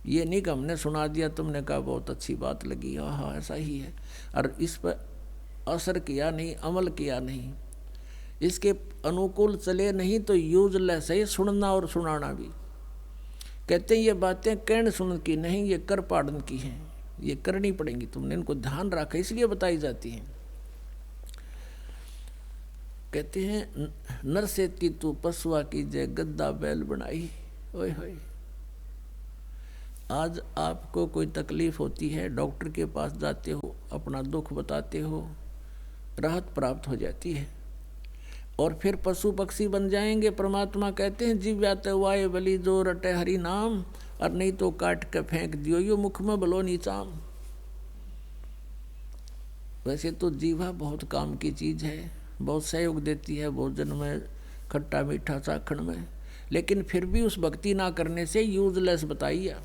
ये नहीं कि हमने सुना दिया, तुमने कहा बहुत अच्छी बात लगी, हाँ हाँ ऐसा ही है, और इस पर असर किया नहीं, अमल किया नहीं, इसके अनुकूल चले नहीं तो यूजलेस है सुनना और सुनाना भी। कहते हैं ये बातें कहने सुन की नहीं, ये कर पाड़न की हैं, ये करनी पड़ेंगी, तुमने इनको ध्यान रखा इसलिए बताई जाती हैं। कहते हैं नर से तू पशुआ की जय गद्दा बैल बनाई। ओए होए, आज आपको कोई तकलीफ होती है, डॉक्टर के पास जाते हो, अपना दुख बताते हो, राहत प्राप्त हो जाती है, और फिर पशु पक्षी बन जाएंगे। परमात्मा कहते हैं जीव व्यात वाय बलि जो रटे हरि नाम, और नहीं तो काट के फेंक दियो यो मुख में बलो नीचाम। वैसे तो जीवा बहुत काम की चीज़ है, बहुत सहयोग देती है भोजन में, खट्टा मीठा चाखण में, लेकिन फिर भी उस भक्ति ना करने से यूजलेस बताइए।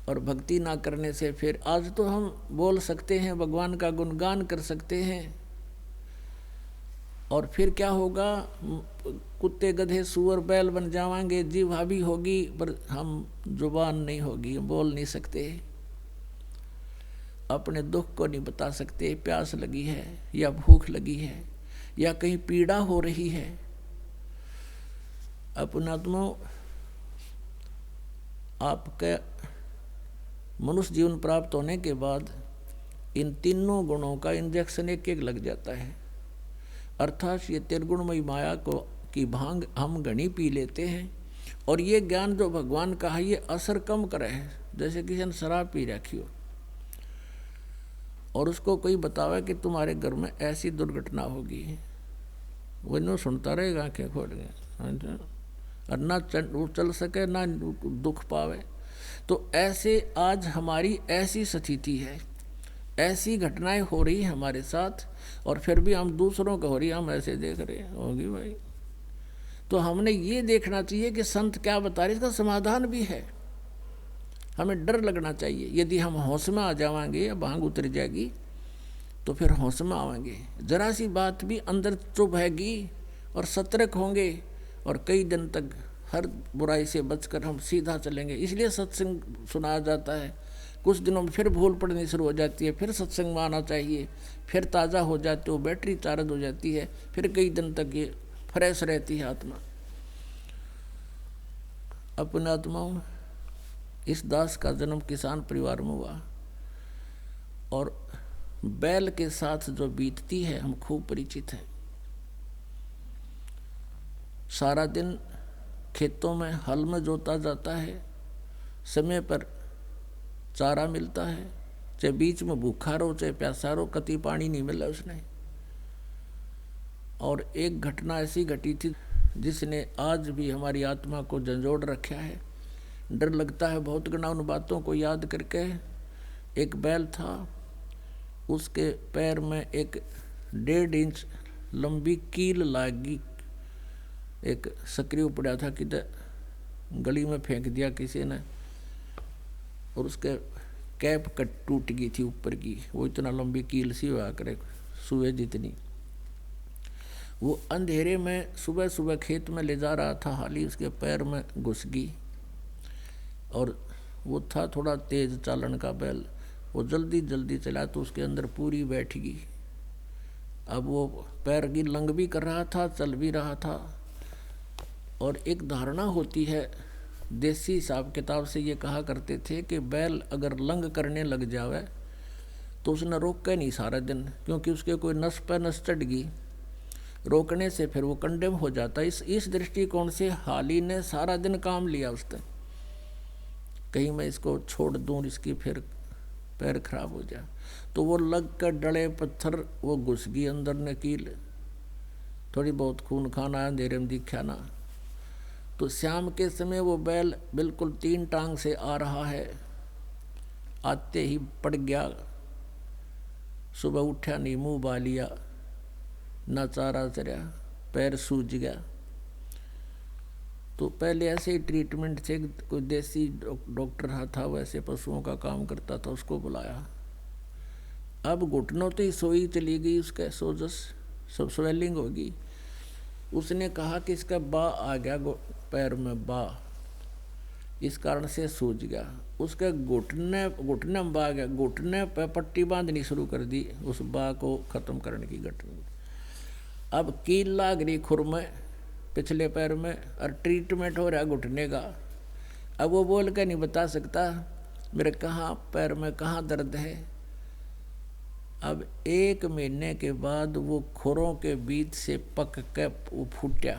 और भक्ति ना करने से फिर आज तो हम बोल सकते हैं, भगवान का गुणगान कर सकते हैं, और फिर क्या होगा, कुत्ते गधे सुअर बैल बन जावांगे, जीवा भी होगी पर हम जुबान नहीं होगी, बोल नहीं सकते, अपने दुख को नहीं बता सकते, प्यास लगी है या भूख लगी है या कहीं पीड़ा हो रही है। अपनात्मा आपका मनुष्य जीवन प्राप्त होने के बाद इन तीनों गुणों का इंजेक्शन एक एक लग जाता है, अर्थात ये त्रिगुणमयी माया को की भांग हम घनी पी लेते हैं, और ये ज्ञान जो भगवान का है ये असर कम करे है। जैसे किसी ने शराब पी रखी हो और उसको कोई बतावे कि तुम्हारे घर में ऐसी दुर्घटना होगी, वो नो सुनता रहेगा आँखें खोल के, और ना चल सके ना दुख पावे। तो ऐसे आज हमारी ऐसी स्थिति है, ऐसी घटनाएं हो रही हमारे साथ, और फिर भी हम दूसरों को हो रही हम ऐसे देख रहे हैं, होगी भाई। तो हमने ये देखना चाहिए कि संत क्या बता रहे, इसका समाधान भी है। हमें डर लगना चाहिए, यदि हम होश में आ जाएंगे या भांग उतर जाएगी तो फिर होश में आवेंगे, जरा सी बात भी अंदर चुभेगी और सतर्क होंगे, और कई दिन तक हर बुराई से बचकर हम सीधा चलेंगे। इसलिए सत्संग सुनाया जाता है, कुछ दिनों में फिर भूल पड़नी शुरू हो जाती है, फिर सत्संग में आना चाहिए, फिर ताज़ा हो जाते हो, बैटरी चार्ज हो जाती है, फिर कई दिन तक ये फ्रेश रहती है आत्मा। अपने आत्माओं, इस दास का जन्म किसान परिवार में हुआ, और बैल के साथ जो बीतती है हम खूब परिचित हैं। सारा दिन खेतों में हल में जोता जाता है, समय पर चारा मिलता है, चाहे बीच में भूखा रहो चाहे प्यासा रहो, कति पानी नहीं मिला उसने। और एक घटना ऐसी घटी थी जिसने आज भी हमारी आत्मा को झंझोड़ रखा है, डर लगता है बहुत गना उन बातों को याद करके। एक बैल था, उसके पैर में एक 1.5 इंच लंबी कील लागी, एक सक्रिय पड़ा था, किधर गली में फेंक दिया किसी ने, और उसके कैप कट टूट गई थी ऊपर की, वो इतना लंबी कील सी हुआ करे सुबह जितनी। वो अंधेरे में सुबह सुबह खेत में ले जा रहा था, हाली उसके पैर में घुस गई, और वो था थोड़ा तेज चालन का बैल, वो जल्दी जल्दी चला तो उसके अंदर पूरी बैठ गई। अब वो पैर की लंग भी कर रहा था, चल भी रहा था। और एक धारणा होती है, देसी हिसाब किताब से ये कहा करते थे कि बैल अगर लंग करने लग जावे तो उसने रोका नहीं सारा दिन, क्योंकि उसके कोई नस पर नस चढ़ गई, रोकने से फिर वो कंडेम हो जाता। इस दृष्टिकोण से हाली ने सारा दिन काम लिया उसने, कहीं मैं इसको छोड़ दूँ, इसकी फिर पैर खराब हो जाए। तो वो लग कर डले पत्थर वो घुस गई अंदर नकील, थोड़ी बहुत खून खाना अंधेरे में दिखा ना। तो शाम के समय वो बैल बिल्कुल 3 टांग से आ रहा है, आते ही पड़ गया, सुबह उठा नहीं, मुँह बा लिया, ना चारा चरा, पैर सूज गया। तो पहले ऐसे ही ट्रीटमेंट से कोई देसी डॉक्टर था, वैसे पशुओं का काम करता था, उसको बुलाया। अब घुटनों तो ही सोई चली गई, उसका सोजस सब स्वेलिंग होगी। उसने कहा कि इसका बा आ गया पैर में, बा इस कारण से सूझ गया। उसके घुटने घुटने में बा गया, घुटने पर पट्टी बांधनी शुरू कर दी उस बा को खत्म करने की घटना। अब कील लाग रही खुर में पिछले पैर में और ट्रीटमेंट हो रहा घुटने का। अब वो बोल के नहीं बता सकता मेरे कहाँ पैर में कहाँ दर्द है। अब 1 महीने के बाद वो खुरों के बीच से पक के वो फूटा,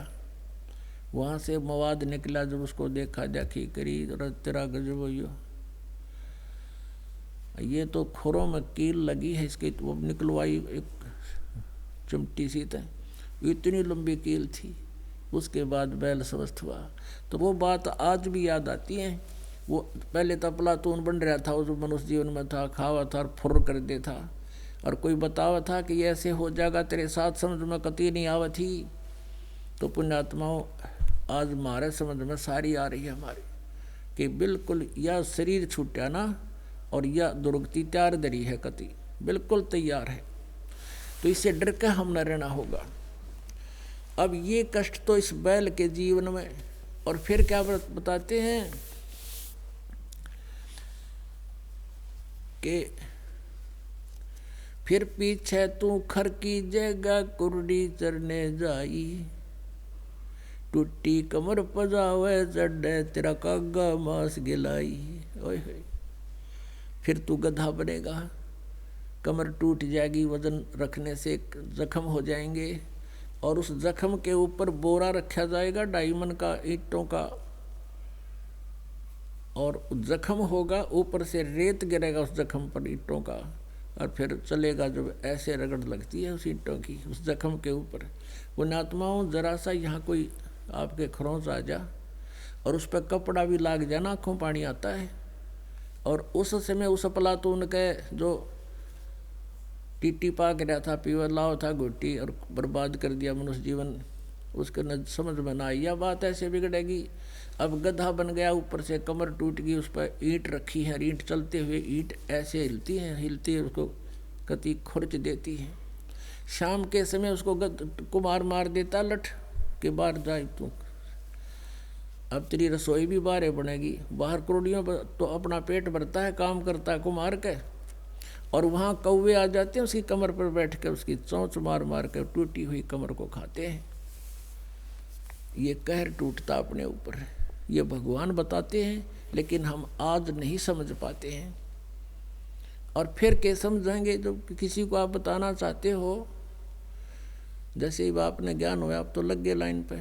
वहाँ से मवाद निकला। जब उसको देखा देखी करी और तेरा गजब हो, ये तो खुरों में कील लगी है इसकी, वो निकलवाई एक चिमटी सी तय, इतनी लंबी कील थी। उसके बाद बैल स्वस्थ हुआ। तो वो बात आज भी याद आती है। वो पहले तो प्लातून बन रहा था, उस मनुष्य जीवन में था, खावा था और फुर्र कर दे था, और कोई बतावा था कि ये ऐसे हो जाएगा तेरे साथ, समझ में कती नहीं आवा थी। तो पुण्यात्माओं आज हमारे समझ में सारी आ रही है हमारी कि बिल्कुल यह शरीर छूटा ना और यह दुर्गति तैयार दरी है, कति बिल्कुल तैयार है। तो इससे डर के हम न रहना होगा। अब ये कष्ट तो इस बैल के जीवन में, और फिर क्या बताते हैं कि फिर पीछे तू खर की जगह कुर्डी चरने जाई, टूटी कमर पजावे चढ़े तेरा कागा मांस गिलाई। ओए फिर तू गधा बनेगा, कमर टूट जाएगी, वजन रखने से जख्म हो जाएंगे, और उस जख्म के ऊपर बोरा रखा जाएगा डायमंड का, ईंटों का, और जख्म होगा, ऊपर से रेत गिरेगा उस जख्म पर ईंटों का, और फिर चलेगा। जब ऐसे रगड़ लगती है उस ईंटों की उस जख्म के ऊपर। पुण्यात्माओं जरा सा यहाँ कोई आपके खरोंच आ जा और उस पर कपड़ा भी लाग जाना, आँखों पानी आता है। और उस समय उस प्लातून के जो टीटी पाक रहा था, पीवर लाओ था घुट्टी, और बर्बाद कर दिया मनुष्य जीवन, उसके न समझ में ना आई यह बात ऐसे बिगड़ेगी। अब गधा बन गया, ऊपर से कमर टूट गई, उस पर ईंट रखी है, ईंट चलते हुए ईंट ऐसे हिलती है उसको कति खुरच देती है। शाम के समय उसको कुमार मार देता लठ के बाहर जाए तू, अब तेरी रसोई भी बाहर बनेगी। बाहर करोड़ियों तो अपना पेट भरता है, काम करता है कुमार के, और वहाँ कौवे आ जाते हैं उसकी कमर पर बैठ कर उसकी चोंच मार मार कर टूटी हुई कमर को खाते हैं। ये कहर टूटता अपने ऊपर है, ये भगवान बताते हैं, लेकिन हम आज नहीं समझ पाते हैं। और फिर क्या समझेंगे जब किसी को आप बताना चाहते हो, जैसे ही आपने ज्ञान हुआ आप तो लग गए लाइन पे,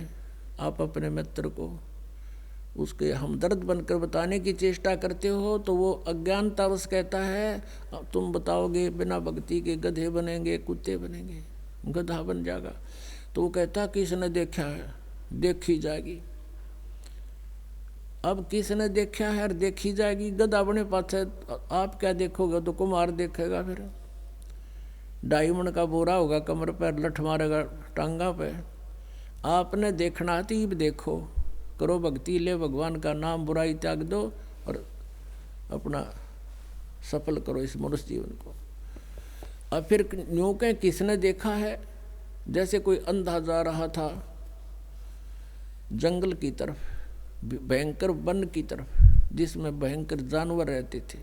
आप अपने मित्र को उसके हमदर्द बनकर बताने की चेष्टा करते हो, तो वो अज्ञानतावश कहता है तुम बताओगे बिना भक्ति के गधे बनेंगे, कुत्ते बनेंगे, गधा बन जाएगा। तो वो कहता किसने देखा है, देखी जाएगी। अब किसने देखा है और देखी जाएगी, गधा बने पाछे आप क्या देखोगे, तो कुमार देखेगा। फिर डायमंड का बोरा होगा, कमर पर लठ मारेगा टांगा पे, आपने देखना तीब देखो, करो भक्ति, ले भगवान का नाम, बुराई त्याग दो और अपना सफल करो इस मनुष्य जीवन को। अब फिर यूँ कहें किसने देखा है, जैसे कोई अंधा जा रहा था जंगल की तरफ, भयंकर वन की तरफ, जिसमें भयंकर जानवर रहते थे,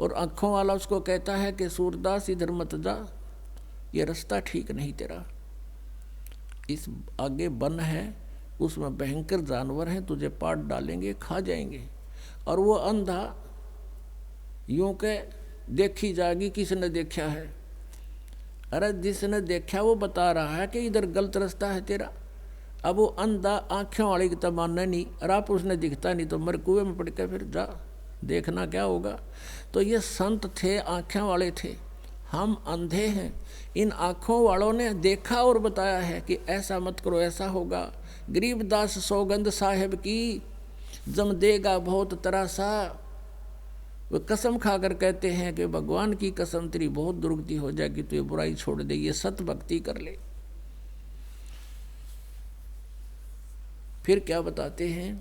और आँखों वाला उसको कहता है कि सूरदास इधर मत जा, ये रास्ता ठीक नहीं तेरा, इस आगे वन है, उसमें भयंकर जानवर हैं, तुझे पाट डालेंगे, खा जाएंगे। और वो अंधा यूं के देखी जाएगी किसने देखा है, अरे जिसने देखा वो बता रहा है कि इधर गलत रास्ता है तेरा। अब वो अंधा आँखों वाले की तो मानना नहीं, और आप उसने दिखता नहीं तो मर कुएं में पड़ के फिर जा, देखना क्या होगा। तो ये संत थे, आँखों वाले थे, हम अंधे हैं। इन आँखों वालों ने देखा और बताया है कि ऐसा मत करो, ऐसा होगा। गरीबदास सौगंध साहेब की जम देगा बहुत तरासा, वो कसम खाकर कहते हैं कि भगवान की कसम तेरी बहुत दुर्गति हो जाएगी, तो ये बुराई छोड़ दे, ये सत भक्ति कर ले। फिर क्या बताते हैं,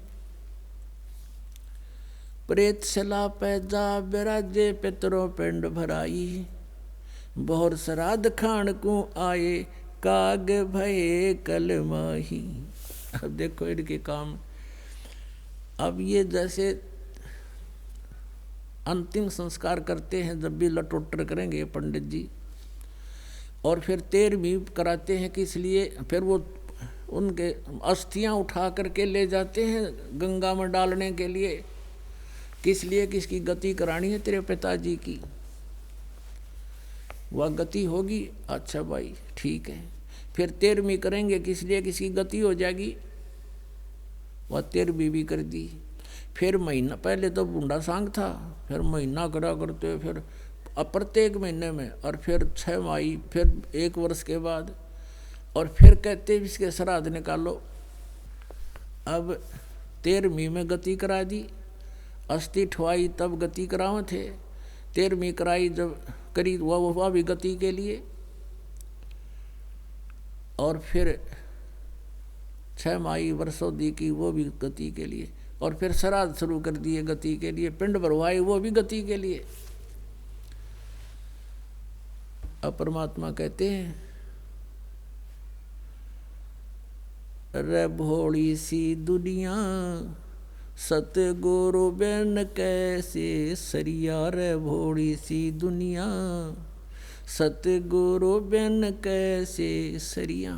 प्रेत सला पैजा बिराजे पितरों पिंड भराई, बहुर श्राद्ध खान को आए काग भये कल माही। अब देखो इनके काम, अब ये जैसे अंतिम संस्कार करते हैं, जब भी लटोटर करेंगे पंडित जी, और फिर 13वीं कराते हैं कि इसलिए फिर वो उनके अस्थियां उठा करके ले जाते हैं गंगा में डालने के लिए, किस लिए, किसकी गति करानी है तेरे पिताजी की, वह गति होगी। अच्छा भाई ठीक है। फिर 13वीं करेंगे, किस लिए, किसकी गति हो जाएगी, वह 13वीं भी कर दी। फिर महीना, पहले तो बूंदा सांग था, फिर महीना करा करते, फिर प्रत्येक महीने में, और फिर 6 माही, फिर 1 वर्ष के बाद, और फिर कहते इसके श्राद्ध निकालो। अब 13वीं में गति करा दी, अस्थि ठुआई तब गति करावे थे, 13वीं कराई जब करी वह भी गति के लिए, और फिर 6 माही वर्षों दी की वो भी गति के लिए, और फिर श्राद्ध शुरू कर दिए गति के लिए, पिंड भरवाए वो भी गति के लिए। अब परमात्मा कहते हैं, रे भोली सी दुनिया सतगुरु बिन कैसे सरिया, रे भोली सी दुनिया सतगुरु बिन कैसे सरिया।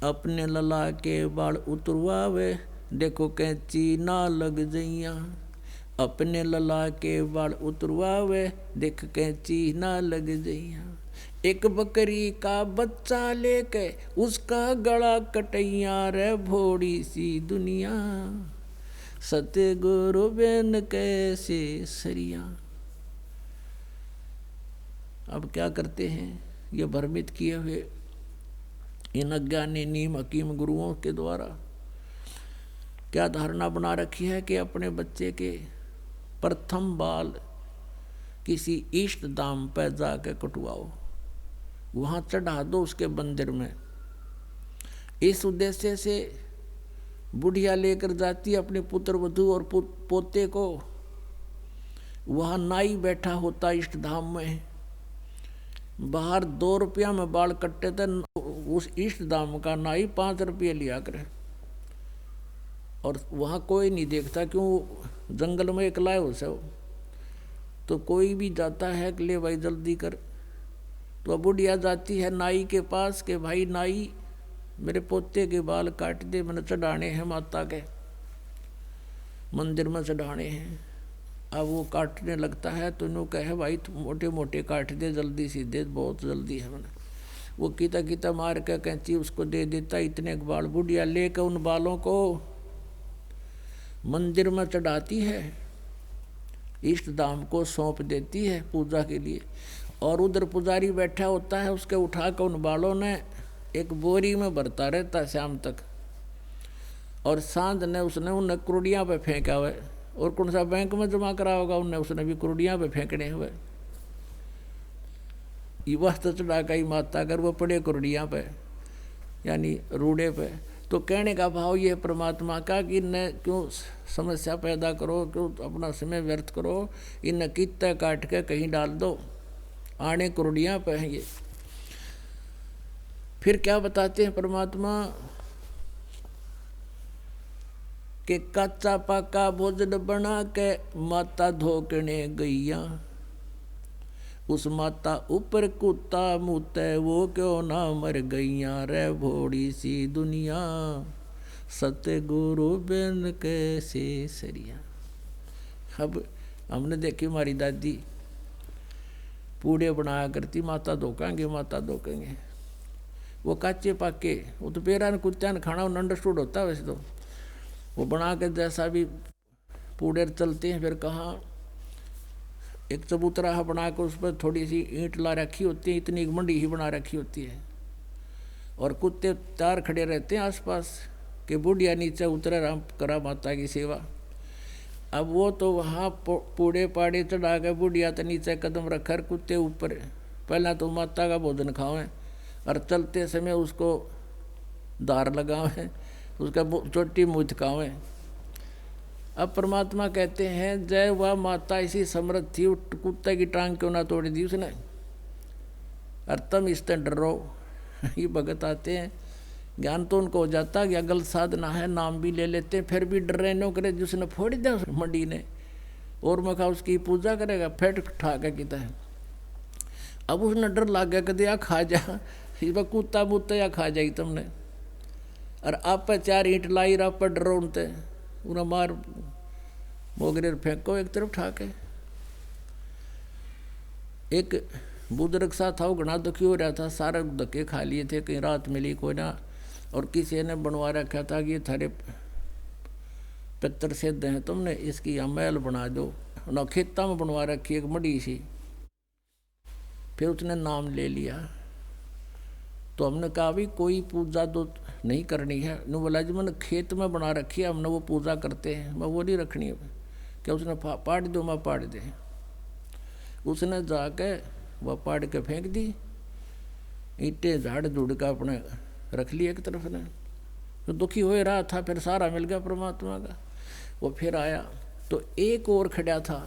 अपने लला के बाल उतरवावे, देखो कैंची ना लग जइया, अपने लला के बाल उतरवावे, देख कैंची ना लग जइया। एक बकरी का बच्चा लेके उसका गला कटैया, रे भोड़ी सी दुनिया सतगुरु बिन कैसे सरिया। अब क्या करते हैं ये भ्रमित किए हुए इन अज्ञानी नीम हकीम गुरुओं के द्वारा क्या धारणा बना रखी है कि अपने बच्चे के प्रथम बाल किसी इष्ट धाम पर जाकर कटवाओ, वहाँ चढ़ा दो उसके मंदिर में। इस उद्देश्य से बुढ़िया लेकर जाती अपने पुत्र वधू और पोते को, वहाँ नाई बैठा होता इष्ट धाम में, बाहर 2 रुपया में बाल कटते थे, उस इष्ट धाम का नाई 5 रुपये लिया करे, और वहाँ कोई नहीं देखता, क्यों जंगल में अकेला हो सब, तो कोई भी जाता है कि ले भाई जल्दी कर। तो बुढ़िया जाती है नाई के पास कि भाई नाई मेरे पोते के बाल काट दे, मैंने चढ़ाने हैं माता के मंदिर में चढ़ाने हैं। अब वो काटने लगता है तो इन्हों कहे भाई मोटे मोटे काट दे, जल्दी सीधे, बहुत जल्दी है। मैंने वो कीता कीता मार के कैंची उसको दे देता, इतने बाल। बुढ़िया लेकर उन बालों को मंदिर में चढ़ाती है, इष्ट धाम को सौंप देती है पूजा के लिए, और उधर पुजारी बैठा होता है, उसके उठाकर उन बालों ने एक बोरी में भरता रहता शाम तक, और सांझ ने उसने उन कुरुड़ियाँ पे फेंका हुआ, और कौन सा बैंक में जमा करा होगा उनने, उसने भी कुरुड़ियाँ पे फेंकने हुए। वह तो चढ़ा का ही माता कर वो पड़े कुरुड़ियाँ पे, यानी रूढ़े पे। तो कहने का भाव ये परमात्मा का कि न क्यों समस्या पैदा करो, क्यों अपना समय व्यर्थ करो, इन कित्ते काट के कहीं डाल दो, आने कुरुड़ियाँ पे हैं ये। फिर क्या बताते हैं परमात्मा कि कच्चा पका भोजन बना के माता धोकने गईया, उस माता ऊपर कुत्ता मुते वो क्यों ना मर गईया, रे भोड़ी सी दुनिया सतगुरु बिन कैसे सरिया। अब हमने देखी हमारी दादी पूड़े बनाया करती, माता धोकेंगे माता धोकेंगे, वो काचे पाके, वो तो पेरा ने कुत्ता ने खाना अंडरस्टूड होता है वैसे तो, वो बना के जैसा भी पूड़े चलते हैं। फिर कहाँ एक चबूतरा बना कर उस पर थोड़ी सी ईंट ला रखी होती है, इतनी मंडी ही बना रखी होती है, और कुत्ते तार खड़े रहते हैं आसपास कि बुढ़िया नीचे उतरे राम करा माता की सेवा। अब वो तो वहाँ पूड़े पाड़े चढ़ा के बुढ़िया तो नीचे कदम रखकर कुत्ते ऊपर, पहला तो माता का भोजन खावें, और चलते समय उसको धार लगावें, उसका चोटी मुँह थकावें। अब परमात्मा कहते हैं जय वह माता ऐसी समर्थ थी, कुत्ते की टांग क्यों ना तोड़ दी उसने, और तुम इस तरह डरो। ये भगत आते हैं ज्ञान तो उनको हो जाता कि गलत साधना है, नाम भी ले लेते, फिर भी डर रहे नो करे जिसने फोड़ दिया मंडी ने, और मैं कहा उसकी पूजा करेगा, फेट ठा के कहता है। अब उसने डर लग गया, कहते या खा जा, इस कुत्ता बुत्ता या खा जाएगी तुमने, और आप पर 4 ईंट लाई, आप पर डरो उनते, उन्हें मार मोगरे फेंको एक तरफ ठा के। एक बुजुर्ग सा था, वो घना दुखी हो रहा था, सारे धक्के खा लिए थे, कहीं रात मिली कोई ना, और किसी ने बनवा रखा था कि ये थारे पितर सिद्ध हैं, तुमने इसकी महल बना दो, ना खेता में बनवा रखी एक मड़ी सी। फिर उसने नाम ले लिया, तो हमने कहा भी कोई पूजा तो नहीं करनी है। ने बोला जी मैंने खेत में बना रखी है, हमने वो पूजा करते हैं, मैं वो नहीं रखनी है। क्या उसने पाट दो, मैं पाट दे, उसने जाके वह पाट के फेंक दी, ईंटें झाड़ झूड़ का अपने रख ली एक तरफ ने। तो दुखी हो रहा था, फिर सारा मिल गया परमात्मा का। वो फिर आया तो एक और खड़ा था,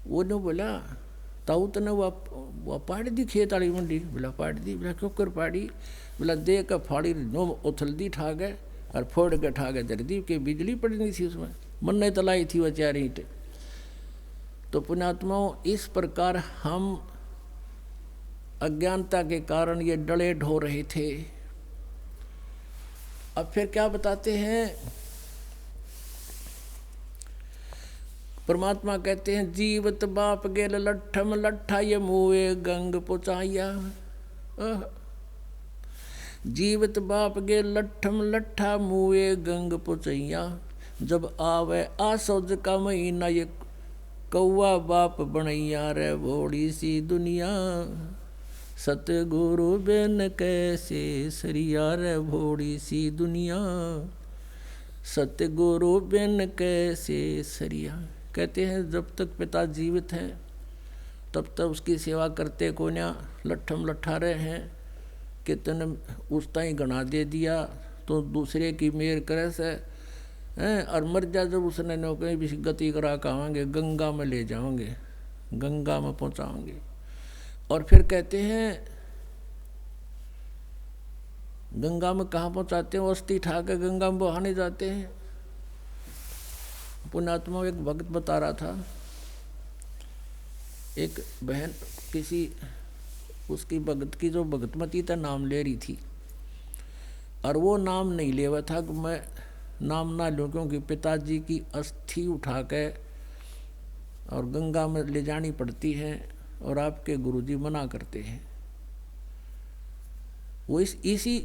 वो ने बोला ताऊ तने वह पाड़ दी खेत वाली मंडी, बोला पाड़ दी, बोला क्यों कर पाड़ी, बोला दे का फाड़ी नो उथल दी ठा गए और फोड़ के ठा गए धर दी, कि बिजली पड़नी थी उसमें, मन ने तलाई थी वह 4 ईंटें। तो पुण्यात्माओं, इस प्रकार हम अज्ञानता के कारण ये डले ढो रहे थे। अब फिर क्या बताते हैं परमात्मा, कहते हैं जीवत बाप गेल लट्ठम लट्ठा ये मुए गंग पुचाइया। जीवत बाप गेल लट्ठम लट्ठा मुए गंग पुचैया, जब आवे आसोज का महीना ये कौआ बाप बनैया रे भोड़ी सी दुनिया, सतगुरु बिन कैसे सरिया रे भोड़ी सी दुनिया, सतगुरु बिन कैसे सरिया। कहते हैं जब तक पिता जीवित हैं तब तक उसकी सेवा करते को ना लट्ठम लट्ठा रहे हैं कि तने उस ताई गणा दे दिया तो दूसरे की मेर करे से हैं, और मर जा जब उसने नो कहीं भी गति करा कहांगे, गंगा में ले जाओगे, गंगा में पहुँचाओगे। और फिर कहते हैं गंगा में कहाँ पहुँचाते हैं, अस्थि ठा के गंगा में बहाने जाते हैं। पुण्यात्मा एक भक्त बता रहा था, एक बहन किसी उसकी भगत की जो भगतमती था नाम ले रही थी, और वो नाम नहीं ले हुआ था कि मैं नाम ना लूँ, क्योंकि पिताजी की अस्थि उठा के और गंगा में ले जानी पड़ती है और आपके गुरुजी मना करते हैं। वो इसी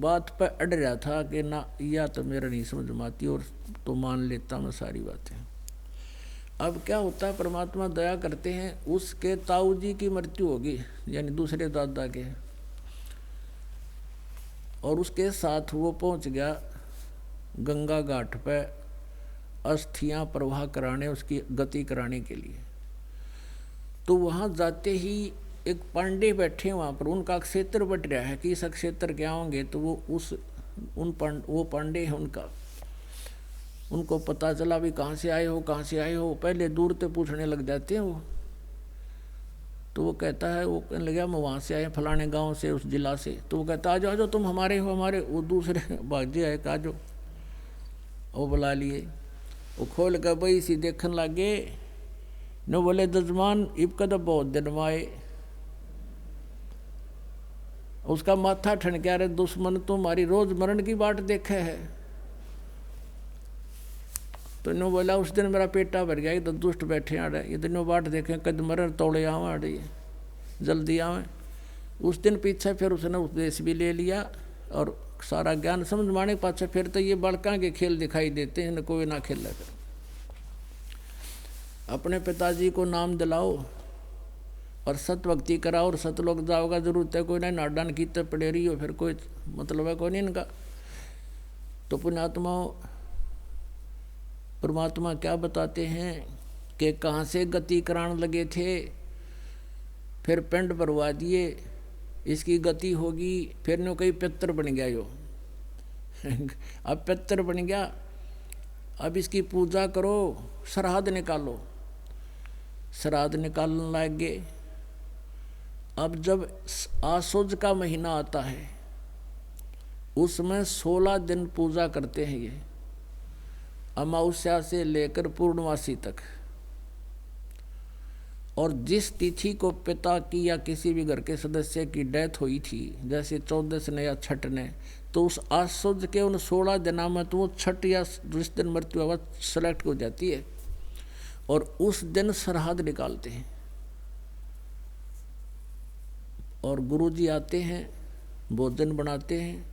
बात पर अड़ रहा था कि ना या तो मेरा नहीं समझ में आती और तो मान लेता मैं सारी बातें। अब क्या होता है, परमात्मा दया करते हैं, उसके ताऊ जी की मृत्यु होगी, यानी दूसरे दादा के, और उसके साथ वो पहुंच गया गंगा घाट पे अस्थियां प्रवाह कराने, उसकी गति कराने के लिए। तो वहाँ जाते ही एक पांडे बैठे वहाँ पर, उनका क्षेत्र बट रहा है कि इस क्षेत्र के आओगे तो वो वो पांडे हैं उनका, उनको पता चला भी कहाँ से आए हो, कहाँ से आए हो, पहले दूर से पूछने लग जाते हैं वो। तो वो कहता है, वो कहने लगा मैं वहाँ से आया फलाने गांव से, उस जिला से। तो वो कहता आ जाओ तुम हमारे हो, हमारे। वो दूसरे भाग्य आए का जो वो बुला लिए, वो खोल कर बई सी देखने लगे न, बोले जजमान इब कद बहुत दिन माए। उसका माथा ठनक्या, रे दुश्मन तुम्हारी रोज मरण की बाट देखे है। तो इन्हों बोला उस दिन मेरा पेटा भर गया, तो दुष्ट बैठे आड़े, ये दिनों बाट देखें कद मरण तोड़े आवे आड़े, जल्दी आवे। उस दिन पीछे फिर उसने उपदेश भी ले लिया और सारा ज्ञान समझ माने पाछे फिर तो ये बड़का के खेल दिखाई देते हैं, न कोई ना खेल कर। अपने पिताजी को नाम दिलाओ और सत भक्ति कराओ और सतलोक जाओगा, जरूरत है कोई ना नाडान की तो पड़े रही हो, फिर कोई मतलब है कोई नहीं इनका। तो पुण्यात्माओं, परमात्मा क्या बताते हैं कि कहाँ से गति कराने लगे थे, फिर पिंड भरवा दिए, इसकी गति होगी, फिर नो कहीं पितर बन गया यो अब पितर बन गया, अब इसकी पूजा करो, श्राद्ध निकालो। श्राद्ध निकालने लग गए। अब जब आसोज का महीना आता है उसमें 16 दिन पूजा करते हैं ये, अमावस्या से लेकर पूर्णमासी तक। और जिस तिथि को पिता की या किसी भी घर के सदस्य की डेथ हुई थी, जैसे 14 ने या छठ ने, तो उस आश्वज के उन 16 दिनों में तो वो छठ या जिस दिन मृत्यु हुआ सेलेक्ट हो जाती है, और उस दिन श्राद्ध निकालते हैं। और गुरुजी आते हैं, भोजन बनाते हैं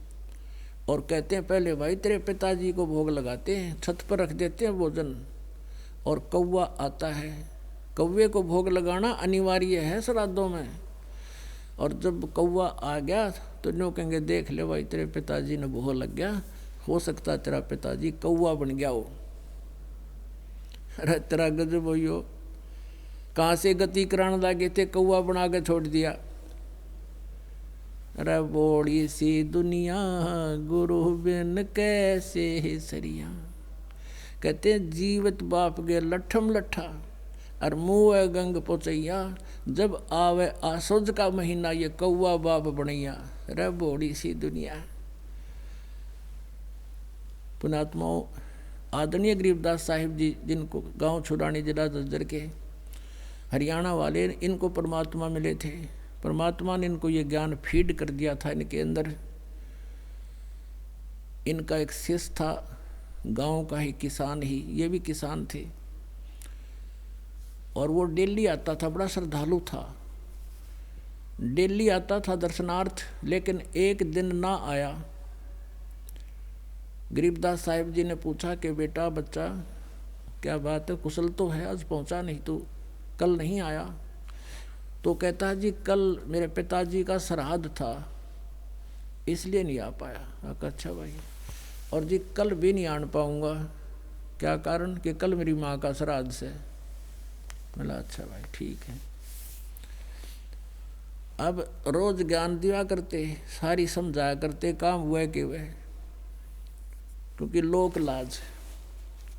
और कहते हैं पहले भाई तेरे पिताजी को भोग लगाते हैं, छत पर रख देते हैं भोजन। और कौवा आता है, कौवे को भोग लगाना अनिवार्य है श्राद्धों में। और जब कौवा आ गया तो नो कहेंगे देख ले भाई तेरे पिताजी ने भोग लग गया, हो सकता है तेरा पिताजी कौवा बन गया हो। अरे तेरा गजब हो, कहाँ से गति कराने लगे थे, कौवा बना के छोड़ दिया। अरे बोड़ी सी दुनिया गुरु बिन कैसे ही सरिया। कहते हैं जीवित बाप गे लठम लठा और मुँह गंग पोचैया, जब आवे आसुज का महीना ये कौवा बाप बनैया। अरे बोड़ी सी दुनिया। पुणात्माओं, आदरणीय गरीबदास साहिब जी, जिनको गांव छुड़ानी जिला झज्जर के हरियाणा वाले, इनको परमात्मा मिले थे। परमात्मा ने इनको ये ज्ञान फीड कर दिया था इनके अंदर। इनका एक शिष्य था, गांव का ही किसान ही, ये भी किसान थे, और वो डेली आता था, बड़ा श्रद्धालु था, डेली आता था दर्शनार्थ। लेकिन एक दिन ना आया। गरीबदास साहिब जी ने पूछा कि बेटा बच्चा क्या बात है, कुशल तो है, आज पहुंचा नहीं तू, कल नहीं आया? तो कहता है जी कल मेरे पिताजी का श्राद्ध था इसलिए नहीं आ पाया। अच्छा भाई, और जी कल भी नहीं आन पाऊंगा, क्या कारण? कि कल मेरी माँ का श्राद्ध से। बोला अच्छा भाई ठीक है। अब रोज ज्ञान दिया करते, सारी समझाया करते, काम हुआ कि वह, क्योंकि लोक लाज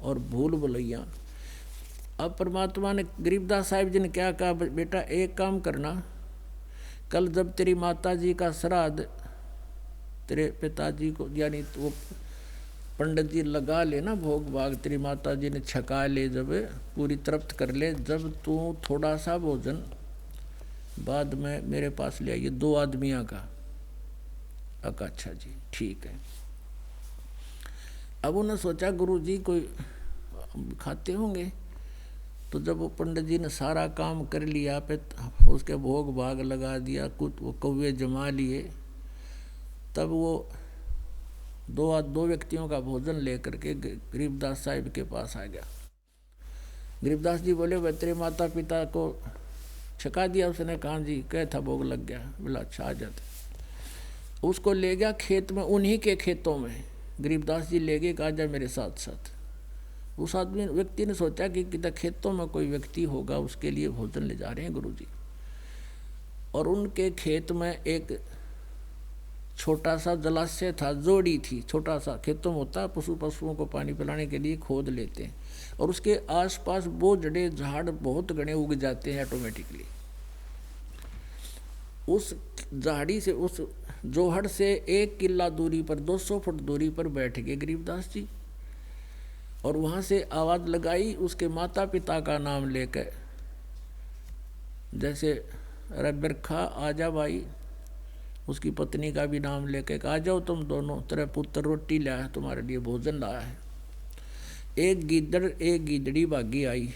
और भूल भुलैया। अब परमात्मा ने गरीबदास साहिब जी ने क्या कहा, बेटा एक काम करना, कल जब तेरी माता जी का श्राद्ध तेरे पिताजी को यानी वो पंडित जी लगा लेना भोग भाग, तेरी माता जी ने छका ले, जब पूरी तृप्त कर ले, जब तू थोड़ा सा भोजन बाद में मेरे पास ले आइए, 2 आदमियों का। अच्छा जी ठीक है। अब उन्होंने सोचा गुरु जी कोई खाते होंगे, तो जब वो पंडित जी ने सारा काम कर लिया, पे उसके भोग भाग लगा दिया, कुछ वो कौवे जमा लिए, तब वो दो व्यक्तियों का भोजन लेकर के गरीबदास साहिब के पास आ गया। गरीबदास जी बोले वह तेरे माता पिता को छका दिया? उसने कहा जी, कह था भोग लग गया। बोला अच्छा आ जाते। उसको ले गया खेत में, उन्हीं के खेतों में गरीबदास जी ले गए, कहा जा मेरे साथ साथ। उस आदमी व्यक्ति ने सोचा कि कितना खेतों में कोई व्यक्ति होगा, उसके लिए भोजन ले जा रहे हैं गुरुजी। और उनके खेत में एक छोटा सा जलाशय था, जोड़ी थी, छोटा सा, खेतों में होता है, पशुओं को पानी पिलाने के लिए खोद लेते हैं, और उसके आसपास बोझड़े झाड़ बहुत घने उग जाते हैं ऑटोमेटिकली। उस झाड़ी से, उस जोहड़ से 1 किला दूरी पर, 200 फुट दूरी पर बैठ गए गरीबदास जी, और वहाँ से आवाज़ लगाई उसके माता पिता का नाम लेकर, जैसे अरे बिरखा आजा भाई, उसकी पत्नी का भी नाम लेकर आ जाओ तुम दोनों, तेरा पुत्र रोटी लाया है, तुम्हारे लिए भोजन लाया है। एक गीदड़ एक गीदड़ी भागी आई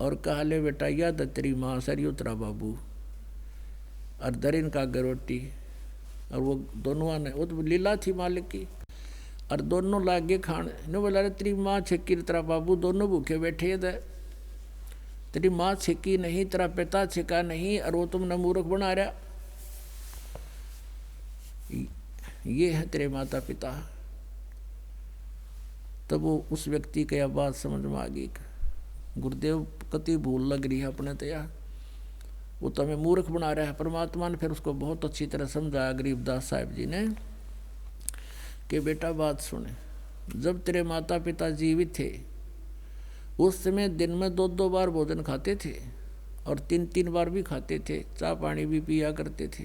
और कहा ले बेटा याद तेरी माँ सरी उतरा बाबू, और दरिन का रोटी। और वो दोनों ने, वो तो लीला थी मालिक की, और दोनों लागे खाने ने। बोला रे तेरी माँ छिक्की तेरा बाबू, दोनों भूखे बैठे थे, तेरी माँ छिक्की नहीं, तेरा पिता छिका नहीं, और वो तुमने मूर्ख बना रहा। ये है तेरे माता पिता। तब वो उस व्यक्ति की बात समझ में आ गई, गुरुदेव कति भूल लग रही है अपने तो यार, वो तो हमें मूर्ख बना रहा है। परमात्मा ने फिर उसको बहुत अच्छी तरह समझाया गरीबदास साहिब जी ने कि बेटा बात सुने, जब तेरे माता पिता जीवित थे उस समय दिन में 2-2 बार भोजन खाते थे, और 3-3 बार भी खाते थे, चाय पानी भी पिया करते थे,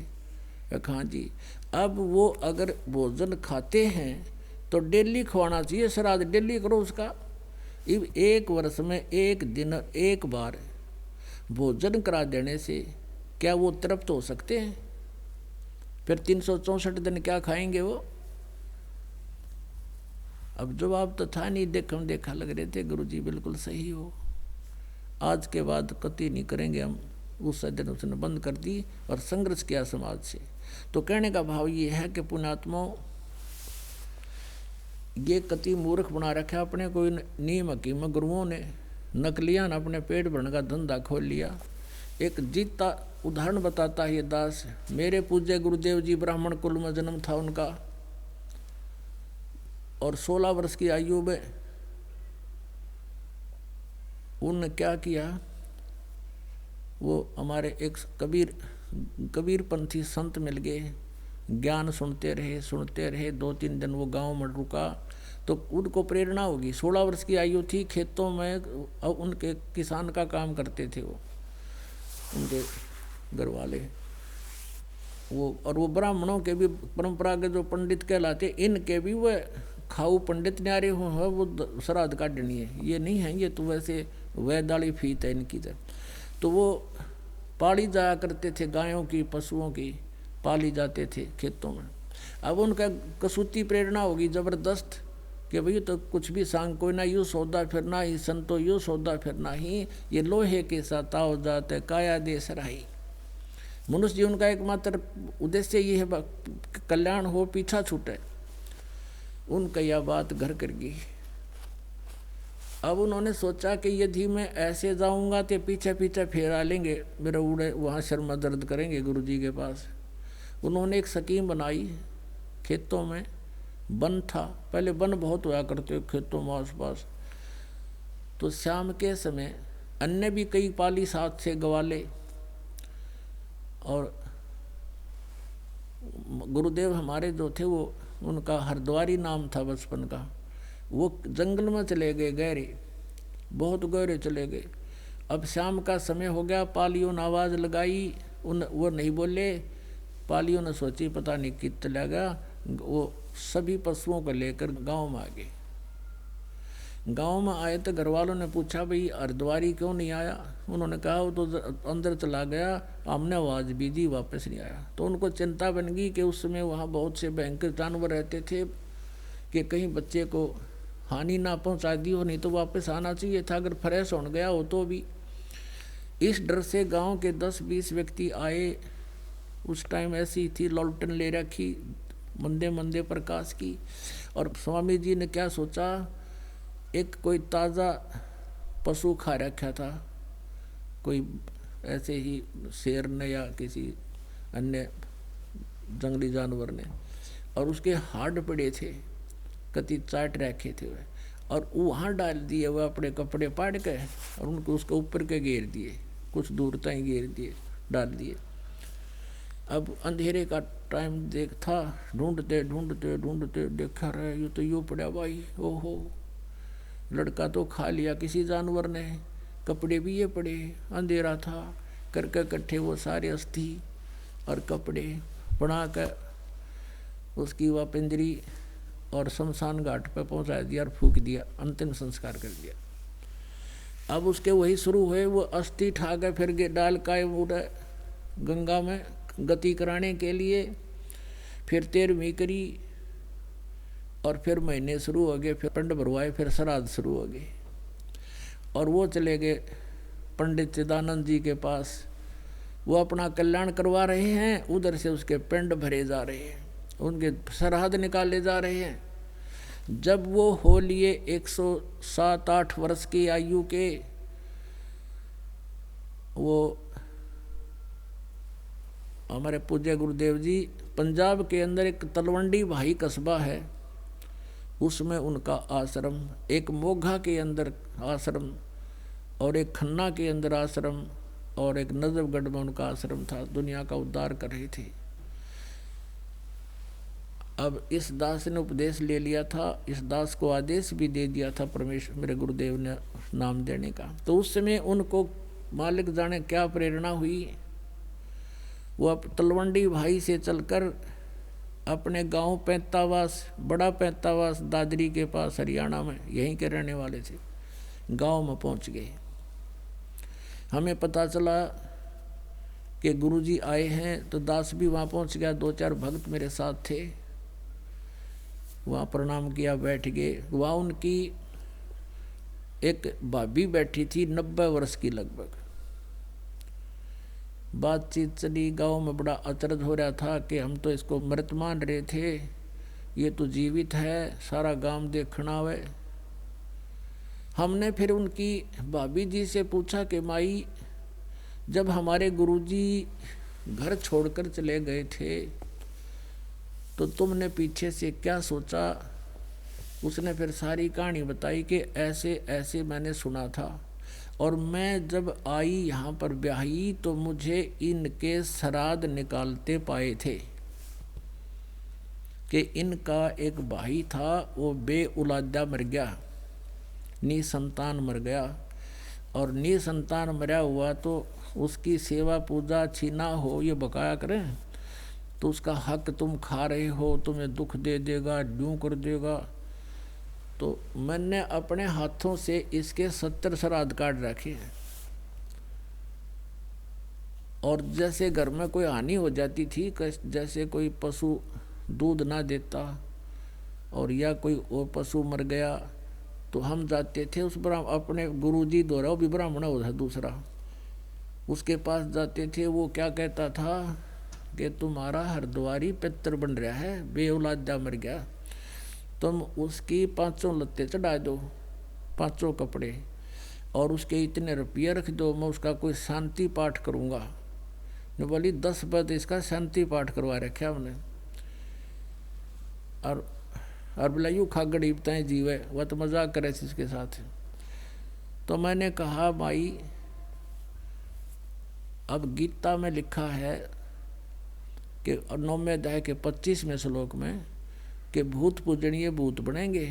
हाँ जी। अब वो अगर भोजन खाते हैं तो डेली खवाना चाहिए, श्राद्ध डेली करो उसका। एक वर्ष में एक दिन एक बार भोजन करा देने से क्या वो तृप्त हो सकते हैं? फिर 364 दिन क्या खाएंगे वो? अब जवाब तो था नहीं, देखम देखा लग रहे थे। गुरुजी बिल्कुल सही हो, आज के बाद कति नहीं करेंगे हम। उस दिन उसने बंद कर दी और संघर्ष किया समाज से। तो कहने का भाव ये है कि पुण्यात्माओं, ये कति मूर्ख बना रखा अपने कोई नीम हकीम गुरुओं ने, नकलियां ने अपने पेट भरने का धंधा खोल लिया। एक जीता उदाहरण बताता है ये दास। मेरे पूज्य गुरुदेव जी ब्राह्मण कुल में जन्म था उनका, और 16 वर्ष की आयु में उनने क्या किया, वो हमारे एक कबीरपंथी संत मिल गए, ज्ञान सुनते रहे। 2-3 दिन वो गांव में रुका तो उनको प्रेरणा होगी। 16 वर्ष की आयु थी, खेतों में उनके किसान का काम करते थे वो, उनके घर वाले वो। और वो ब्राह्मणों के भी परंपरा के जो पंडित कहलाते, इनके भी वह खाऊ पंडित न्यारे हो, वो श्राद्ध काटनी है, ये नहीं है, ये तो वैसे वैदाली फीत है इनकी। तो वो पाली जाया करते थे, गायों की पशुओं की पाली जाते थे खेतों में। अब उनका कसूती प्रेरणा होगी जबरदस्त कि भई तो कुछ भी सांग कोई ना, यूँ सौदा फिरना ही संतो, यूँ सौदा फिरना ही, ये लोहे के साथ आओ जाते काया दे सराही। मनुष्य जीवन का एकमात्र उद्देश्य ये है कल्याण हो, पीछा छूटे। उनका यह बात घर कर गई। अब उन्होंने सोचा कि यदि मैं ऐसे जाऊंगा तो पीछे पीछे फेरा लेंगे, मेरे उड़े वहाँ शर्मा दर्द करेंगे गुरुजी के पास। उन्होंने एक स्कीम बनाई। खेतों में वन था, पहले वन बहुत हुआ करते खेतों में आसपास। तो शाम के समय अन्य भी कई पाली साथ से गवाले, और गुरुदेव हमारे जो थे वो, उनका हरद्वारी नाम था बचपन का। वो जंगल में चले गए, गहरे, बहुत गहरे चले गए। अब शाम का समय हो गया, पालियों ने आवाज़ लगाई, वो नहीं बोले। पालियों ने सोची पता नहीं कित लगा, वो सभी पशुओं को लेकर गांव में आ गए। गांव में आए तो घर वालों ने पूछा भाई हरद्वारी क्यों नहीं आया? उन्होंने कहा वो तो अंदर चला गया, हमने आवाज़ भी दी, वापस नहीं आया। तो उनको चिंता बन गई कि उस समय वहाँ बहुत से भयंकर जानवर रहते थे कि कहीं बच्चे को हानि ना पहुँचा दी हो, नहीं तो वापस आना चाहिए था अगर फ्रेश हो गया हो तो भी। इस डर से गांव के 10-20 व्यक्ति आए। उस टाइम ऐसी थी, लॉलटेन ले रखी मंदे मंदे प्रकाश की। और स्वामी जी ने क्या सोचा, एक कोई ताज़ा पशु खा रखा था, कोई ऐसे ही शेर ने या किसी अन्य जंगली जानवर ने, और उसके हाड पड़े थे, कति चाट रखे थे वह, और वहाँ डाल दिए वह अपने कपड़े पाड़ के, और उनको उसके ऊपर के घेर दिए, कुछ दूर तक घेर दिए, डाल दिए। अब अंधेरे का टाइम देखा, ढूंढते ढूंढते ढूंढते देखा रहे, ये तो यूँ पड़ा भाई, ओहो लड़का तो खा लिया किसी जानवर ने, कपड़े भी ये पड़े, अंधेरा था। करके इकट्ठे वो सारे अस्थि और कपड़े बना कर उसकी वह पिंजरी और शमशान घाट पर पहुंचा दिया और फूंक दिया, अंतिम संस्कार कर दिया। अब उसके वही शुरू हुए, वो अस्थि ठा के फिर डाल का उड़े गंगा में गति कराने के लिए। फिर 13वीं करी और फिर महीने शुरू हो गए, फिर पिंड भरवाए, फिर श्राद्ध शुरू हो गए। और वो चले गए पंडित चिदानंद जी के पास, वो अपना कल्याण करवा रहे हैं, उधर से उसके पिंड भरे जा रहे हैं, उनके श्राद्ध निकाले जा रहे हैं। जब वो हो लिए 107-8 वर्ष की आयु के, वो हमारे पूज्य गुरुदेव जी, पंजाब के अंदर एक तलवंडी भाई कस्बा है, उसमें उनका आश्रम, एक मोघा के अंदर आश्रम, और एक खन्ना के अंदर आश्रम, और एक नजफगढ़ में उनका आश्रम था। दुनिया का उद्धार कर रहे थे। अब इस दास ने उपदेश ले लिया था, इस दास को आदेश भी दे दिया था परमेश्वर मेरे गुरुदेव ने नाम देने का। तो उस समय उनको मालिक जाने क्या प्रेरणा हुई, वो अब तलवंडी भाई से चलकर अपने गांव पैंतावास, बड़ा पैंतावास दादरी के पास हरियाणा में, यहीं के रहने वाले थे, गांव में पहुंच गए। हमें पता चला कि गुरुजी आए हैं, तो दास भी वहाँ पहुँच गया। 2-4 भक्त मेरे साथ थे, वहाँ प्रणाम किया, बैठ गए। वहाँ उनकी एक भाभी बैठी थी 90 वर्ष की लगभग। बातचीत चली, गांव में बड़ा अचरज हो रहा था कि हम तो इसको मृत मान रहे थे, ये तो जीवित है, सारा गांव देखना हुए। हमने फिर उनकी भाभी जी से पूछा कि माई, जब हमारे गुरुजी घर छोड़कर चले गए थे तो तुमने पीछे से क्या सोचा? उसने फिर सारी कहानी बताई कि ऐसे ऐसे मैंने सुना था, और मैं जब आई यहाँ पर ब्याही तो मुझे इनके श्राद्ध निकालते पाए थे कि इनका एक भाई था, वो बेउलादा मर गया, निसंतान मर गया, और निसंतान मरा हुआ तो उसकी सेवा पूजा अच्छी ना हो, ये बकाया करें तो उसका हक तुम खा रहे हो, तुम्हें दुख दे देगा, ड्यूं कर देगा। तो मैंने अपने हाथों से इसके 70 श्राद्ध काट रखे हैं, और जैसे घर में कोई हानि हो जाती थी, जैसे कोई पशु दूध ना देता और या कोई और पशु मर गया, तो हम जाते थे उस अपने गुरुजी द्वारा, वो भी ब्राह्मण होता दूसरा, उसके पास जाते थे। वो क्या कहता था कि तुम्हारा हरद्वारी पितर बन रहा है, बेऔलादा मर गया, तुम उसकी 5 लत्ते चढ़ा दो, 5 कपड़े, और उसके इतने रुपये रख दो, मैं उसका कोई शांति पाठ करूँगा। ने बोली 10 पद इसका शांति पाठ करवा रखे हमने। और बोला यूँ खागड़ी बताएँ जीवे, वह तो मजाक करे इसके साथ। तो मैंने कहा माई, अब गीता में लिखा है कि 9वें अध्याय के 25वें श्लोक में कि भूत पूजनीय भूत बनेंगे,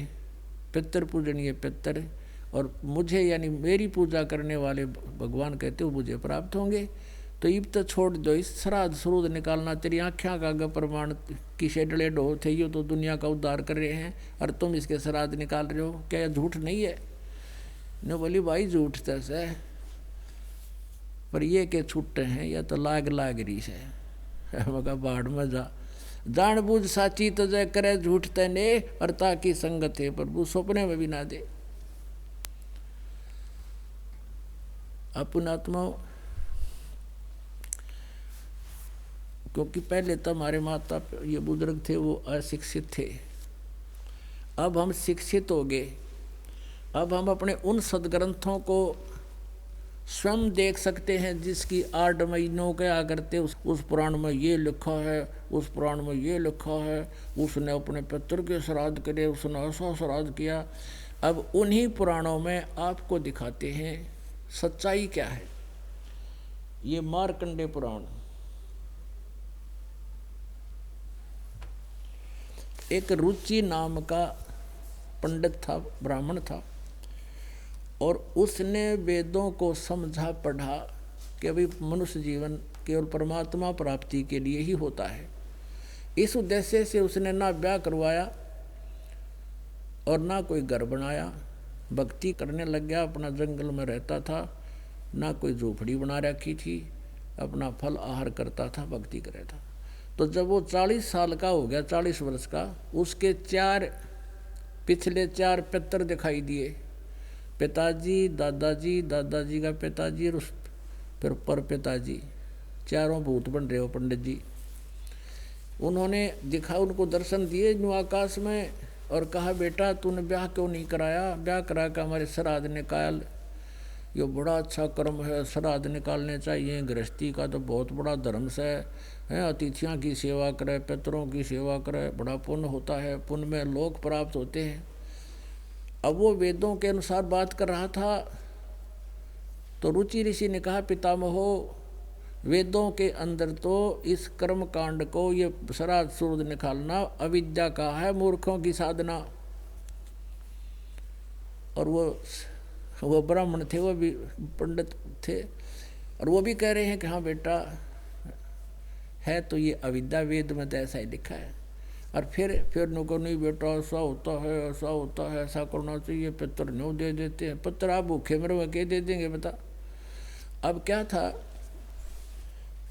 पितर पूजनीय पितर, और मुझे यानी मेरी पूजा करने वाले भगवान कहते हो मुझे प्राप्त होंगे। तो इब तो छोड़ दो इस श्राद्ध श्रूद निकालना, तेरी आँखें का प्रमाण किसे डले डो थे, ये तो दुनिया का उद्धार कर रहे हैं और तुम इसके श्राद्ध निकाल रहे हो, क्या यह झूठ नहीं है? ने बोली भाई झूठ तैसे, पर ये के छुट्टे हैं, या तो लाग रही है। मगा बाढ़ में जा, जान बूझ साची तो जय करे, झूठ तने और ताकि संगत है प्रभु सपने में भी ना दे। पुण्यात्मा, क्योंकि पहले तो हमारे माता ये बुजुर्ग थे वो अशिक्षित थे, अब हम शिक्षित हो गए। अब हम अपने उन सदग्रंथों को स्वयं देख सकते हैं जिसकी 8 महीनों के आकरते उस पुराण में ये लिखा है, उस पुराण में ये लिखा है, उसने अपने पितर के श्राद्ध करे, उसने ऐसा श्राद्ध किया। अब उन्हीं पुराणों में आपको दिखाते हैं सच्चाई क्या है। ये मार्कंडेय पुराण, एक रुचि नाम का पंडित था, ब्राह्मण था, और उसने वेदों को समझा पढ़ा कि अभी मनुष्य जीवन केवल परमात्मा प्राप्ति के लिए ही होता है। इस उद्देश्य से उसने ना ब्याह करवाया और ना कोई घर बनाया, भक्ति करने लग गया, अपना जंगल में रहता था, ना कोई झोपड़ी बना रखी थी, अपना फल आहार करता था, भक्ति करे था। तो जब वो 40 साल का हो गया, 40 वर्ष का, उसके पिछले 4 पितर दिखाई दिए, पिताजी, दादाजी, दादाजी का पिताजी और फिर पर पिताजी, चारों भूत बन रहे हो पंडित जी। उन्होंने दिखा, उनको दर्शन दिए न्यू आकाश में और कहा बेटा तूने ब्याह क्यों नहीं कराया? ब्याह करा के हमारे श्राद्ध निकाल, ये बड़ा अच्छा कर्म है, श्राद्ध निकालने चाहिए। गृहस्थी का तो बहुत बड़ा धर्म से है, अतिथियों की सेवा करे, पितरों की सेवा करे, बड़ा पुण्य होता है, पुण्य में लोक प्राप्त होते हैं। अब वो वेदों के अनुसार बात कर रहा था, तो रुचि ऋषि ने कहा पितामहो, वेदों के अंदर तो इस कर्म कांड को, ये श्राद्ध श्रूद्ध निकालना अविद्या का है, मूर्खों की साधना। और वो ब्राह्मण थे, वो भी पंडित थे, और वो भी कह रहे हैं कि हाँ बेटा है तो ये अविद्या, वेद में तो ऐसा ही लिखा है। और फिर नुको नहीं बेटा ऐसा होता है, ऐसा होता है, ऐसा करना चाहिए, पितर न्यों दे देते हैं, पुत्र आप भूखे मरो के दे देंगे बता। अब क्या था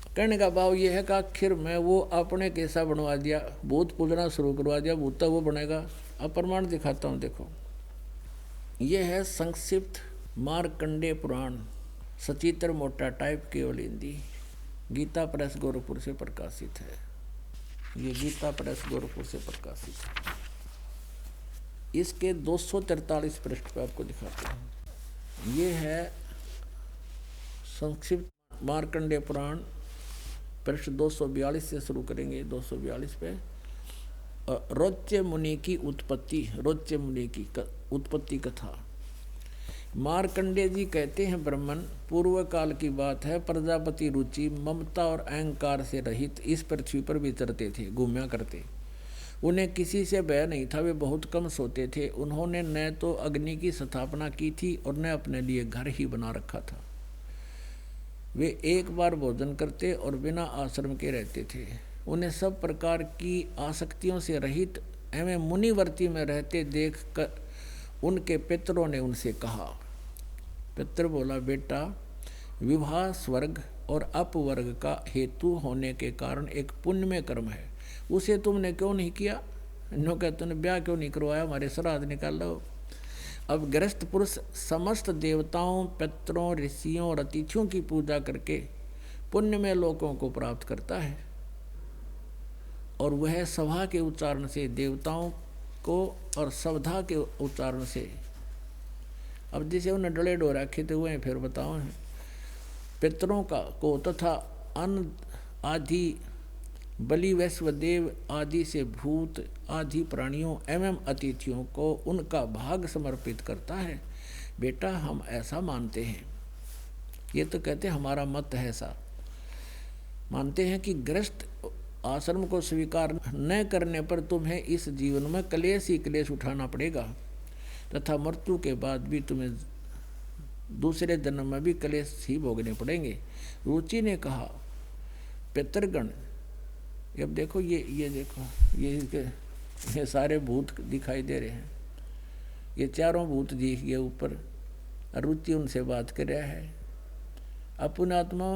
कहने का भाव ये है कि आखिर में वो अपने कैसा बनवा दिया, भूत पूजना शुरू करवा दिया, भूत वो बनेगा। अब प्रमाण दिखाता हूँ, देखो ये है संक्षिप्त मार्कंडेय पुराण, सचित्र मोटा टाइप केवल हिंदी, गीता प्रेस गोरखपुर से प्रकाशित है। ये गीता प्रेस गोरखपुर से प्रकाशित है। इसके 243 पृष्ठ पे आपको दिखाते हैं। ये है संक्षिप्त मार्कंडेय पुराण, पृष्ठ 242 से शुरू करेंगे। 242 पे रोच्य मुनि की उत्पत्ति, रोच्य मुनि की उत्पत्ति कथा। मार्कंडेय जी कहते हैं, ब्राह्मण पूर्व काल की बात है, प्रजापति रुचि ममता और अहंकार से रहित इस पृथ्वी पर विचरते थे, घूमया करते। उन्हें किसी से भय नहीं था, वे बहुत कम सोते थे। उन्होंने न तो अग्नि की स्थापना की थी और न अपने लिए घर ही बना रखा था। वे एक बार भोजन करते और बिना आश्रम के रहते थे। उन्हें सब प्रकार की आसक्तियों से रहित एवं मुनिवर्ती में रहते देख कर उनके पितरों ने उनसे कहा, पितर बोला, बेटा विवाह स्वर्ग और अपवर्ग का हेतु होने के कारण एक पुण्यमय कर्म है, उसे तुमने क्यों नहीं किया? नो कहते तुमने ब्याह क्यों नहीं करवाया, हमारे श्राद्ध निकाल लो। अब गृहस्थ पुरुष समस्त देवताओं, पितरों, ऋषियों और अतिथियों की पूजा करके पुण्यमय लोकों को प्राप्त करता है, और वह सभा के उच्चारण से देवताओं को और सवधा के उच्चारण से। अब जिसे उन्हें डले डो रखे थे हुए फिर बताओ, पितरों का को तथा अन्न आदि बलि वैश्वदेव आदि से भूत आदि प्राणियों एवं अतिथियों को उनका भाग समर्पित करता है। बेटा हम ऐसा मानते हैं, ये तो कहते हैं हमारा मत है, ऐसा मानते हैं कि गृहस्थ आश्रम को स्वीकार न करने पर तुम्हें इस जीवन में क्लेश ही क्लेश उठाना पड़ेगा तथा मृत्यु के बाद भी तुम्हें दूसरे जन्म में भी क्लेश ही भोगने पड़ेंगे। रुचि ने कहा, पितृगण, अब देखो ये देखो ये सारे भूत दिखाई दे रहे हैं, ये चारों भूत दिख गए ऊपर। रुचि उनसे बात कर रहा है अपना आत्मा।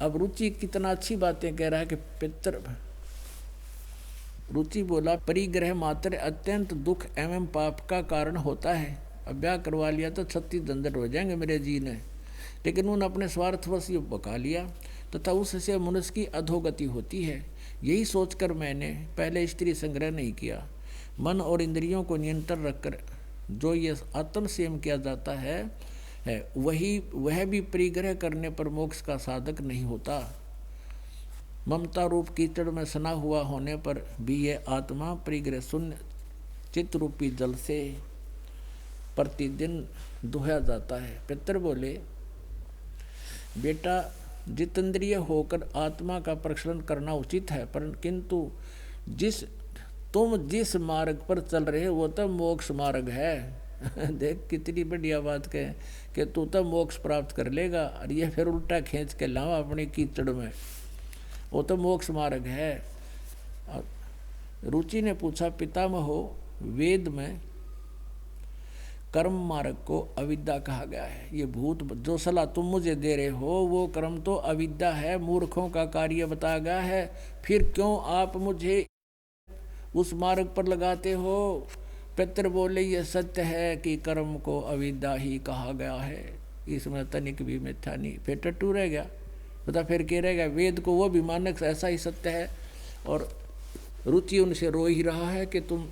अब रुचि कितना अच्छी बातें कह रहा है कि पितर। रुचि बोला, परिग्रह मात्र अत्यंत दुख एवं पाप का कारण होता है। अब ब्याह करवा लिया तो 36 झंझट हो जाएंगे मेरे जी ने, लेकिन उन्होंने अपने स्वार्थवश ये बका लिया तथा उससे मनुष्य की अधोगति होती है। यही सोचकर मैंने पहले स्त्री संग्रह नहीं किया। मन और इंद्रियों को नियंत्रण रखकर जो ये आत्मसंयम किया जाता है वह भी परिग्रह करने पर मोक्ष का साधक नहीं होता। ममता रूप कीचड़ में सना हुआ होने पर भी यह आत्मा परिग्रह शून्य चित्त रूपी जल से प्रतिदिन दुहा जाता है। पितर बोले, बेटा जितेंद्रिय होकर आत्मा का प्रक्षालन करना उचित है, पर किंतु तुम जिस मार्ग पर चल रहे हो वो तो मोक्ष मार्ग है। देख कितनी बढ़िया बात कहे कि तू तो मोक्ष प्राप्त कर लेगा, और ये फिर उल्टा खींच के लावा अपनी कीचड़ में, वो तो मोक्ष मार्ग है। और रुचि ने पूछा, पितामहो, वेद में कर्म मार्ग को अविद्या कहा गया है। ये भूत जो सलाह तुम मुझे दे रहे हो वो कर्म तो अविद्या है, मूर्खों का कार्य बताया गया है, फिर क्यों आप मुझे उस मार्ग पर लगाते हो? पितर बोले, ये सत्य है कि कर्म को अविद्या ही कहा गया है, इसमें तनिक भी मिथ्या नहीं। फिर टट्टू रह गया, बता फिर क्या रह गया? वेद को वो भी मानक ऐसा ही सत्य है। और रुचि उनसे रो ही रहा है कि तुम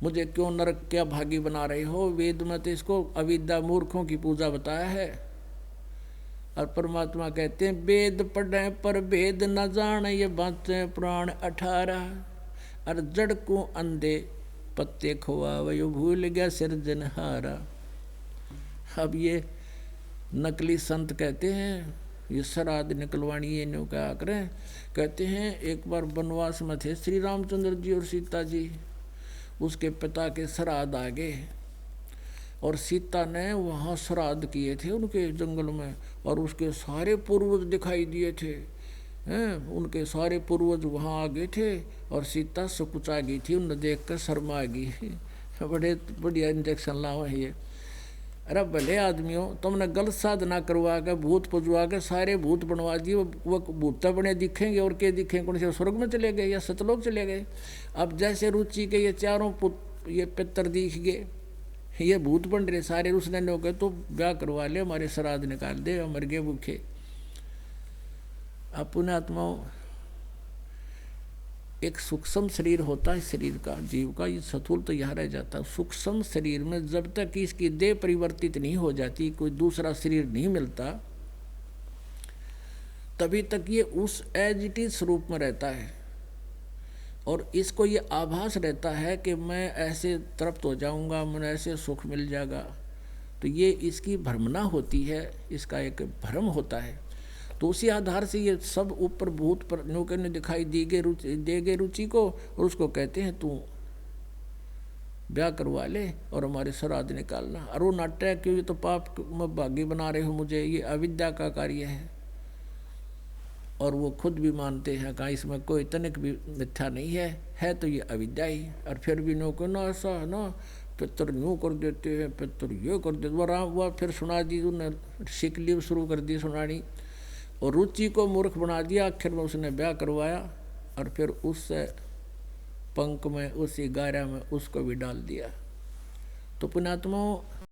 मुझे क्यों नरक क्या भागी बना रहे हो? वेद में तो इसको अविद्या मूर्खों की पूजा बताया है। और परमात्मा कहते हैं, वेद पढ़े पर भेद न जाने, ये बातें पुराण 18। और जड़ को अंधे पत्ते खोआ वयो भूल गया सिरजनहारा। अब ये नकली संत कहते हैं ये श्राद्ध निकलवानी ये न्यू क्या करें। कहते हैं एक बार वनवास में थे श्री रामचंद्र जी और सीता जी, उसके पिता के श्राद्ध आ गए। और सीता ने वहाँ श्राद्ध किए थे उनके जंगल में, और उसके सारे पूर्वज दिखाई दिए थे हैं। उनके सारे पूर्वज वहाँ आ गए थे और सीता सकुचा गई थी, उन्हें देख कर शर्मा गई। बड़े बढ़िया इंजेक्शन लाओ है ये। अरे भले आदमियों, तुमने गलत साधना करवा के भूत पुजवा के सारे भूत बनवा दिए, वो भूत बने दिखेंगे और क्या दिखेंगे, कौन से स्वर्ग में चले गए या सतलोक चले गए। अब जैसे रुचि के ये चारों ये पितर दिख गए, ये भूत बन रहे सारे, उसने नो के तो ब्याह करवा ले, हमारे श्राद्ध निकाल दे, मर गए भूखे। अब पुण्यात्माओं, एक सूक्ष्म शरीर होता है शरीर का, जीव का, ये स्थूल तो यहाँ रह जाता है। सूक्ष्म शरीर में जब तक इसकी देह परिवर्तित नहीं हो जाती, कोई दूसरा शरीर नहीं मिलता, तभी तक ये उस एज इट इज स्वरूप में रहता है। और इसको ये आभास रहता है कि मैं ऐसे तृप्त हो जाऊंगा, मुझे ऐसे सुख मिल जाएगा। तो ये इसकी भ्रमना होती है, इसका एक भ्रम होता है। तो उसी आधार से ये सब ऊपर भूत पर नौके ने दिखाई दे गए रुचि को, और उसको कहते हैं तू ब्याह करवा ले और हमारे श्राद्ध निकालना। और वो नाट्य क्यों, तो पाप में भागी बना रहे हो मुझे, ये अविद्या का कार्य है। और वो खुद भी मानते हैं, कहाँ इसमें कोई तनिक भी मिथ्या नहीं है तो ये अविद्या ही। और फिर भी नौके ना ऐसा है ना, पितर यूँ कर देते हैं, पितर ये कर देते, वह फिर सुना दी, उन्हें सीख ली, शुरू कर दी सुनानी, और रुचि को मूर्ख बना दिया। आखिर में उसने ब्याह करवाया और फिर उस पंख में, उसी गारा में उसको भी डाल दिया। तो पुण्यात्माओं,